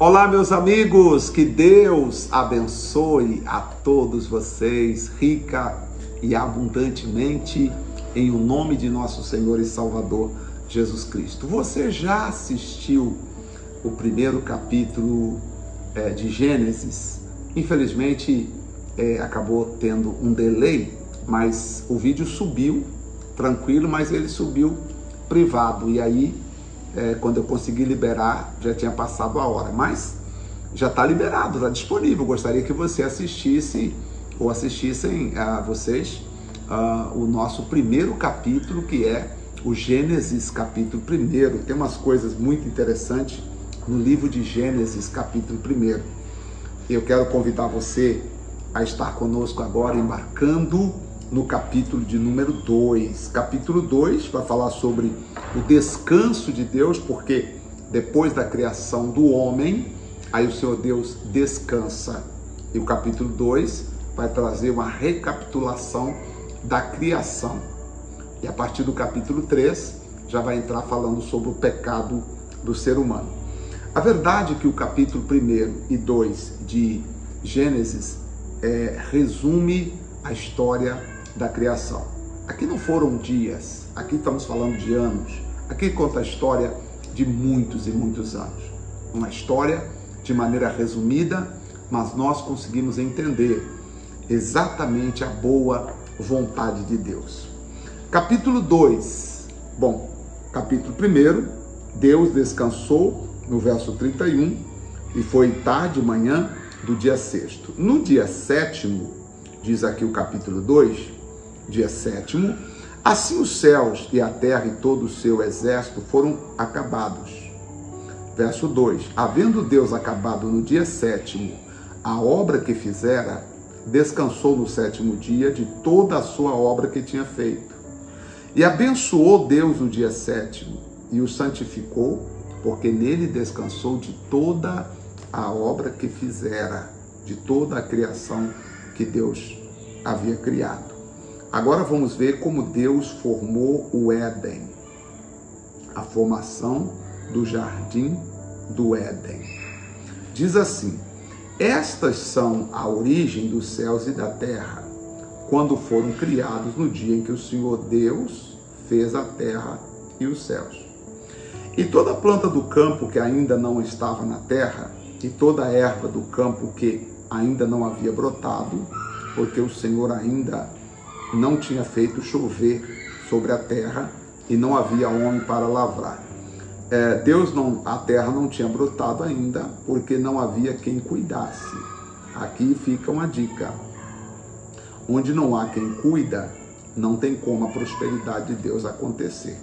Olá, meus amigos, que Deus abençoe a todos vocês, rica e abundantemente, em o nome de nosso Senhor e Salvador Jesus Cristo. Você já assistiu o primeiro capítulo de Gênesis? Infelizmente, acabou tendo um delay, mas o vídeo subiu tranquilo, mas ele subiu privado, e aí quando eu consegui liberar, já tinha passado a hora, mas já está liberado, está disponível. Gostaria que você assistisse, ou assistissem vocês, o nosso primeiro capítulo, que é o Gênesis capítulo 1. Tem umas coisas muito interessantes no livro de Gênesis capítulo 1. Eu quero convidar você a estar conosco agora, embarcando no capítulo de número 2. Capítulo 2 vai falar sobre o descanso de Deus, porque depois da criação do homem, aí o Senhor Deus descansa. E o capítulo 2 vai trazer uma recapitulação da criação. E a partir do capítulo 3, já vai entrar falando sobre o pecado do ser humano. A verdade é que o capítulo 1 e 2 de Gênesis resume a história da criação. Aqui não foram dias, aqui estamos falando de anos. Aqui conta a história de muitos e muitos anos. Uma história de maneira resumida, mas nós conseguimos entender exatamente a boa vontade de Deus. Capítulo 2. Bom, capítulo 1, Deus descansou, no verso 31, e foi tarde, manhã do dia 6º. No dia 7º, diz aqui o capítulo 2, dia 7º, assim os céus e a terra e todo o seu exército foram acabados. Verso 2, havendo Deus acabado no dia 7º a obra que fizera, descansou no 7º dia de toda a sua obra que tinha feito. E abençoou Deus o dia 7º e o santificou, porque nele descansou de toda a obra que fizera, de toda a criação que Deus havia criado. Agora vamos ver como Deus formou o Éden, a formação do jardim do Éden. Diz assim: estas são a origem dos céus e da terra, quando foram criados no dia em que o Senhor Deus fez a terra e os céus. E toda planta do campo que ainda não estava na terra, e toda erva do campo que ainda não havia brotado, porque o Senhor ainda não tinha feito chover sobre a terra e não havia homem para lavrar. A terra não tinha brotado ainda, porque não havia quem cuidasse. Aqui fica uma dica: onde não há quem cuida, não tem como a prosperidade de Deus acontecer.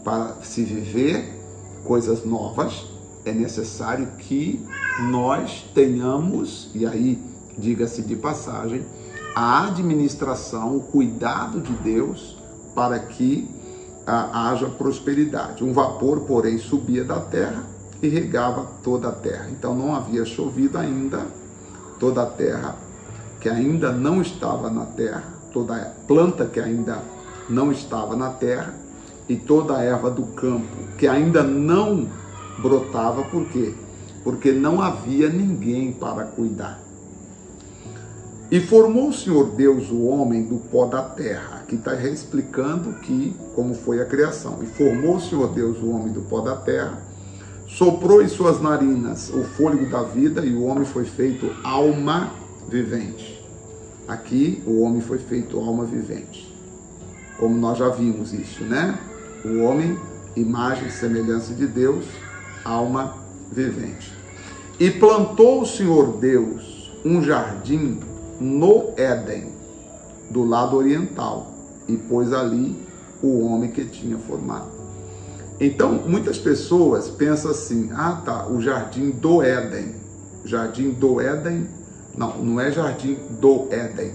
Para se viver coisas novas, é necessário que nós tenhamos, e aí, diga-se de passagem, a administração, o cuidado de Deus para que haja prosperidade. Um vapor, porém, subia da terra e regava toda a terra. Então não havia chovido ainda, toda a terra que ainda não estava na terra, toda a planta que ainda não estava na terra e toda a erva do campo que ainda não brotava. Por quê? Porque não havia ninguém para cuidar. E formou o Senhor Deus o homem do pó da terra. Aqui está explicando como foi a criação. E formou o Senhor Deus o homem do pó da terra, soprou em suas narinas o fôlego da vida, e o homem foi feito alma vivente. Aqui o homem foi feito alma vivente. Como nós já vimos isso, né? O homem, imagem e semelhança de Deus, alma vivente. E plantou o Senhor Deus um jardim no Éden, do lado oriental, e pôs ali o homem que tinha formado. Então, muitas pessoas pensam assim: o jardim do Éden. Jardim do Éden, não é jardim do Éden.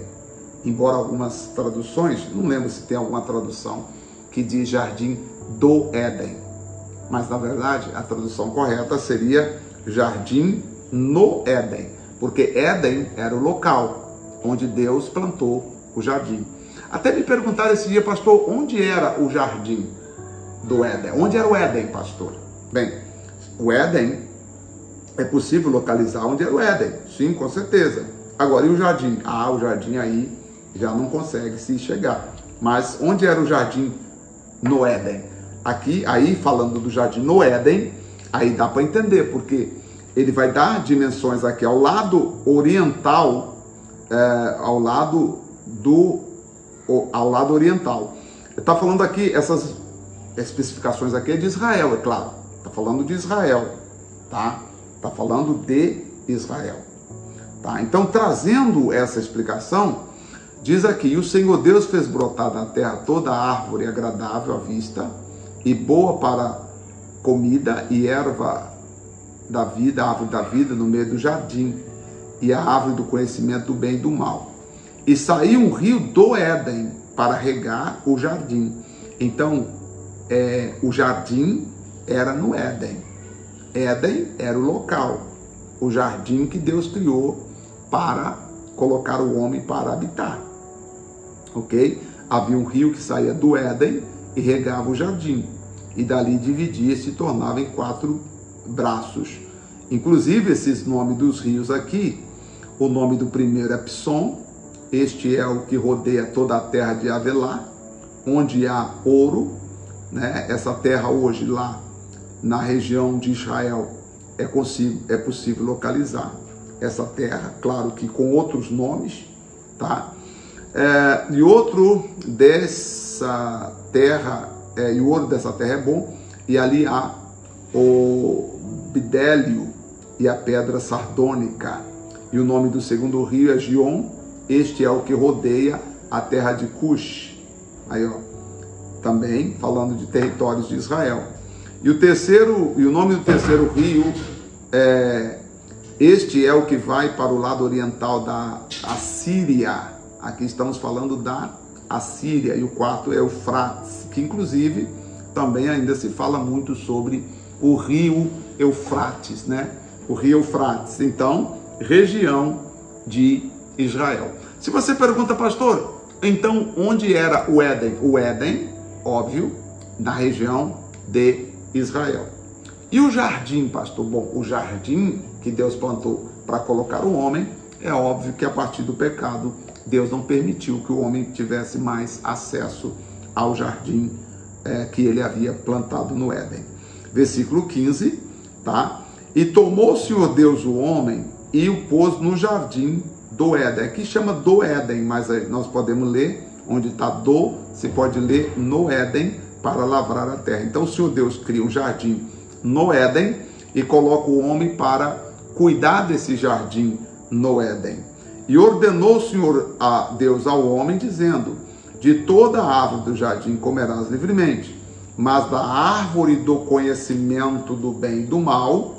Embora algumas traduções, não lembro se tem alguma tradução que diz jardim do Éden, mas na verdade a tradução correta seria jardim no Éden, porque Éden era o local onde Deus plantou o jardim. Até me perguntaram esse dia: pastor, onde era o jardim do Éden? Onde era o Éden, pastor? Bem, o Éden é possível localizar onde era o Éden, sim, com certeza. Agora, e o jardim? O jardim aí já não consegue se chegar. Mas onde era o jardim no Éden? Aqui, aí falando do jardim no Éden, aí dá para entender, porque ele vai dar dimensões aqui ao lado oriental, ao lado oriental. Está falando aqui, essas especificações aqui é de Israel, é claro. Está falando de Israel, tá? Está falando de Israel. Tá? Então, trazendo essa explicação, diz aqui: e o Senhor Deus fez brotar na terra toda a árvore agradável à vista e boa para comida, e erva da vida, a árvore da vida no meio do jardim, e a árvore do conhecimento do bem e do mal. E saiu um rio do Éden para regar o jardim. Então, o jardim era no Éden. Éden era o local, o jardim que Deus criou para colocar o homem para habitar. Ok? Havia um rio que saía do Éden e regava o jardim. E dali dividia e se tornava em 4 braços. Inclusive, esses nomes dos rios aqui, o nome do primeiro é Pison. Este é o que rodeia toda a terra de Havelá, onde há ouro, né? Essa terra hoje lá na região de Israel é possível localizar essa terra, claro que com outros nomes, tá? E outro dessa terra, e o ouro dessa terra é bom, e ali há o bidélio e a pedra sardônica, e o nome do segundo rio é Gion. Este é o que rodeia a terra de Cush. Aí, ó, também falando de territórios de Israel. E o nome do terceiro rio este é o que vai para o lado oriental da Assíria. Aqui estamos falando da Assíria. E o quarto é Eufrates, que inclusive também ainda se fala muito sobre o rio Eufrates, né? O rio Eufrates. Então, região de Israel. Se você pergunta, pastor, então onde era o Éden? O Éden, óbvio, na região de Israel. E o jardim, pastor? Bom, o jardim que Deus plantou para colocar o homem, é óbvio que a partir do pecado, Deus não permitiu que o homem tivesse mais acesso ao jardim que ele havia plantado no Éden. Versículo 15, tá? E tomou o Senhor Deus o homem e o pôs no jardim do Éden. Aqui chama do Éden, mas nós podemos ler onde está do, se pode ler no Éden para lavrar a terra. Então o Senhor Deus cria um jardim no Éden e coloca o homem para cuidar desse jardim no Éden. E ordenou o Senhor Deus ao homem, dizendo: de toda a árvore do jardim comerás livremente, mas da árvore do conhecimento do bem e do mal,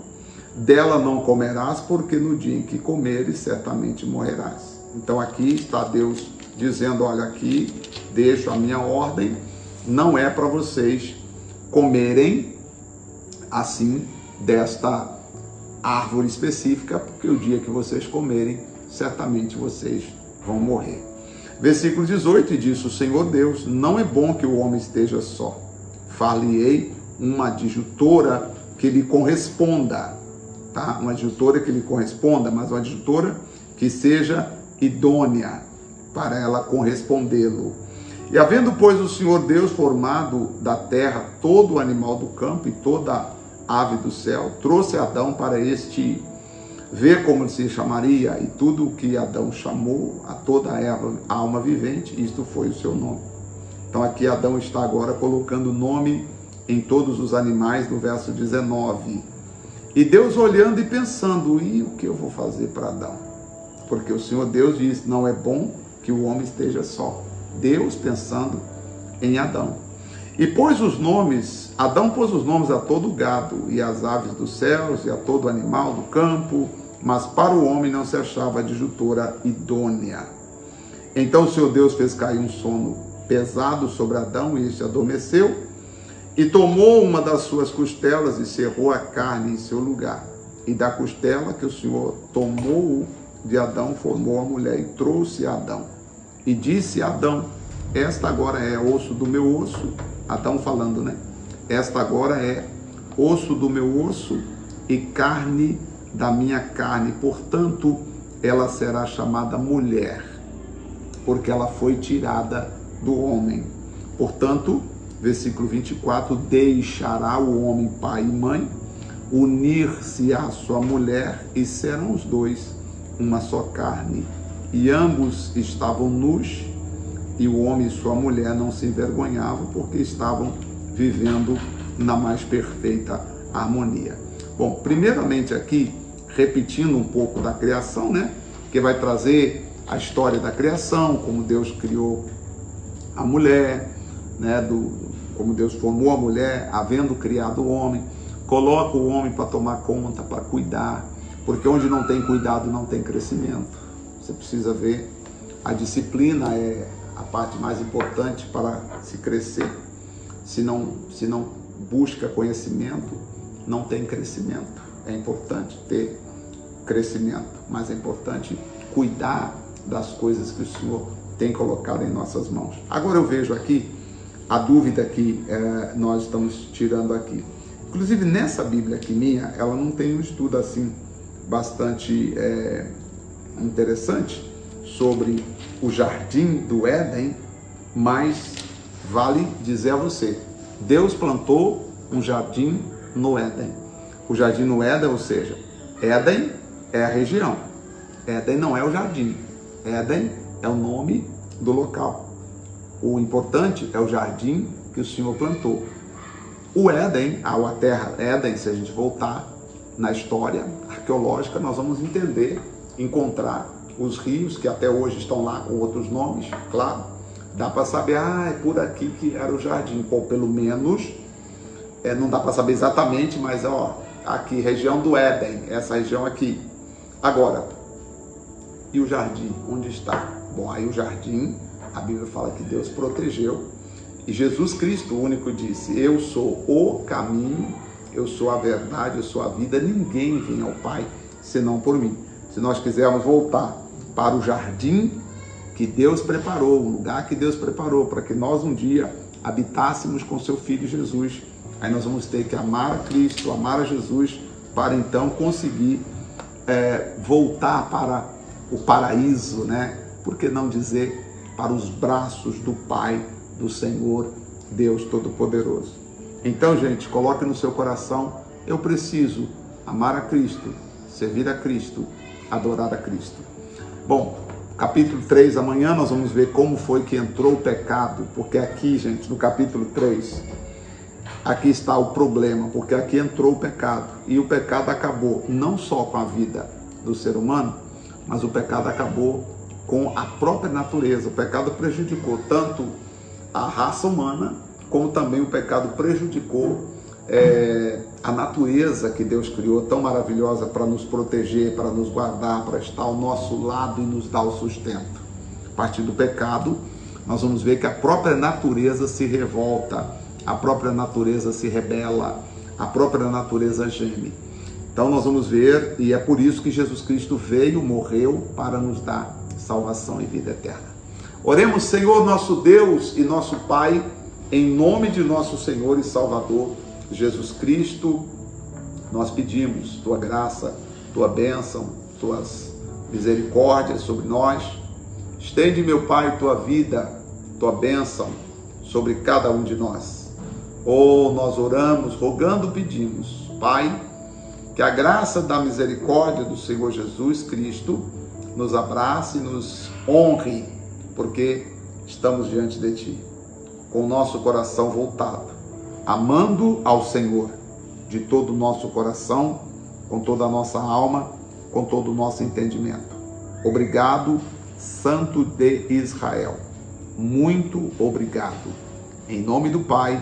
dela não comerás, porque no dia em que comeres, certamente morrerás. Então aqui está Deus dizendo: olha, aqui deixo a minha ordem, não é para vocês comerem assim desta árvore específica, porque o dia que vocês comerem, certamente vocês vão morrer. Versículo 18, e disse o Senhor Deus: não é bom que o homem esteja só, far-lhe-ei uma adjutora que lhe corresponda, tá? Uma adjutora que lhe corresponda, mas uma adjutora que seja idônea para ela correspondê-lo. E havendo, pois, o Senhor Deus formado da terra todo o animal do campo e toda ave do céu, trouxe Adão para este ver como se chamaria, e tudo o que Adão chamou a toda a alma vivente, isto foi o seu nome. Então aqui Adão está agora colocando nome em todos os animais, no verso 19. E Deus olhando e pensando: e o que eu vou fazer para Adão? Porque o Senhor Deus diz: não é bom que o homem esteja só. Deus pensando em Adão. E pôs os nomes, Adão pôs os nomes a todo o gado, e às aves dos céus, e a todo animal do campo, mas para o homem não se achava adjutora idônea. Então o Senhor Deus fez cair um sono pesado sobre Adão, e este adormeceu, e tomou uma das suas costelas e cerrou a carne em seu lugar. E da costela que o Senhor tomou de Adão, formou a mulher e trouxe a Adão. E disse a Adão: esta agora é osso do meu osso. Adão falando, né? Esta agora é osso do meu osso e carne da minha carne, portanto, ela será chamada mulher, porque ela foi tirada do homem. Portanto, versículo 24, deixará o homem pai e mãe, unir-se à sua mulher, e serão os dois uma só carne. E ambos estavam nus, e o homem e sua mulher não se envergonhavam, porque estavam vivendo na mais perfeita harmonia. Bom, primeiramente aqui, repetindo um pouco da criação, né? Que vai trazer a história da criação, como Deus criou a mulher, né? Como Deus formou a mulher, havendo criado o homem, coloca o homem para tomar conta, para cuidar, porque onde não tem cuidado não tem crescimento. Você precisa ver, a disciplina é a parte mais importante para se crescer. Se não busca conhecimento, não tem crescimento. É importante ter crescimento, mas é importante cuidar das coisas que o Senhor tem colocado em nossas mãos. Agora eu vejo aqui a dúvida que nós estamos tirando aqui. Inclusive nessa Bíblia aqui minha, ela não tem um estudo assim bastante interessante sobre o jardim do Éden, mas vale dizer a você, Deus plantou um jardim no Éden. O jardim no Éden, ou seja, Éden é a região. Éden não é o jardim. Éden é o nome do local. O importante é o jardim que o Senhor plantou. O Éden, a terra Éden, se a gente voltar na história arqueológica, nós vamos entender, encontrar os rios que até hoje estão lá com outros nomes, claro. Dá para saber, é por aqui que era o jardim. Pô, pelo menos, não dá para saber exatamente, mas aqui, região do Éden, essa região aqui. Agora, e o jardim, onde está? Bom, aí o jardim, a Bíblia fala que Deus protegeu, e Jesus Cristo, o único, disse, eu sou o caminho, eu sou a verdade, eu sou a vida, ninguém vem ao Pai senão por mim. Se nós quisermos voltar para o jardim que Deus preparou, o lugar que Deus preparou para que nós um dia habitássemos com seu Filho Jesus, aí nós vamos ter que amar a Cristo, amar a Jesus, para então conseguir voltar para o paraíso, né? Por que não dizer para os braços do Pai, do Senhor, Deus Todo-Poderoso. Então, gente, coloque no seu coração, eu preciso amar a Cristo, servir a Cristo, adorar a Cristo. Bom, capítulo 3, amanhã nós vamos ver como foi que entrou o pecado, porque aqui, gente, no capítulo 3, aqui está o problema, porque aqui entrou o pecado, e o pecado acabou não só com a vida do ser humano, mas o pecado acabou com a própria natureza. O pecado prejudicou tanto a raça humana, como também o pecado prejudicou a natureza que Deus criou, tão maravilhosa para nos proteger, para nos guardar, para estar ao nosso lado e nos dar o sustento. A partir do pecado, nós vamos ver que a própria natureza se revolta, a própria natureza se rebela, a própria natureza geme. Então nós vamos ver, e é por isso que Jesus Cristo veio, morreu, para nos dar salvação e vida eterna. Oremos, Senhor, nosso Deus e nosso Pai, em nome de nosso Senhor e Salvador, Jesus Cristo, nós pedimos Tua graça, Tua bênção, Tuas misericórdias sobre nós. Estende, meu Pai, Tua vida, Tua bênção sobre cada um de nós. Nós oramos, rogando, pedimos, Pai, que a graça da misericórdia do Senhor Jesus Cristo nos abrace e nos honre, porque estamos diante de Ti, com o nosso coração voltado, amando ao Senhor de todo o nosso coração, com toda a nossa alma, com todo o nosso entendimento. Obrigado, Santo de Israel. Muito obrigado. Em nome do Pai,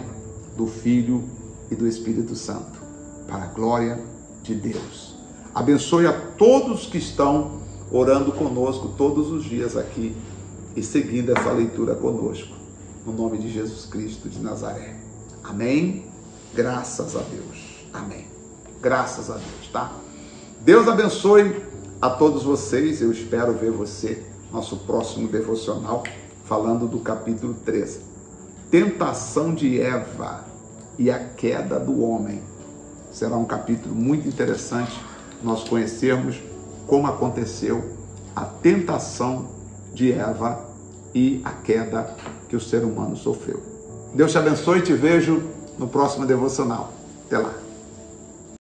do Filho e do Espírito Santo. Para a glória de Deus. Abençoe a todos que estão orando conosco todos os dias aqui e seguindo essa leitura conosco. No nome de Jesus Cristo de Nazaré. Amém? Graças a Deus. Amém. Graças a Deus, tá? Deus abençoe a todos vocês. Eu espero ver você no nosso próximo devocional, falando do capítulo 13. Tentação de Eva e a queda do homem. Será um capítulo muito interessante, nós conhecermos como aconteceu a tentação de Eva e a queda que o ser humano sofreu. Deus te abençoe e te vejo no próximo devocional. Até lá.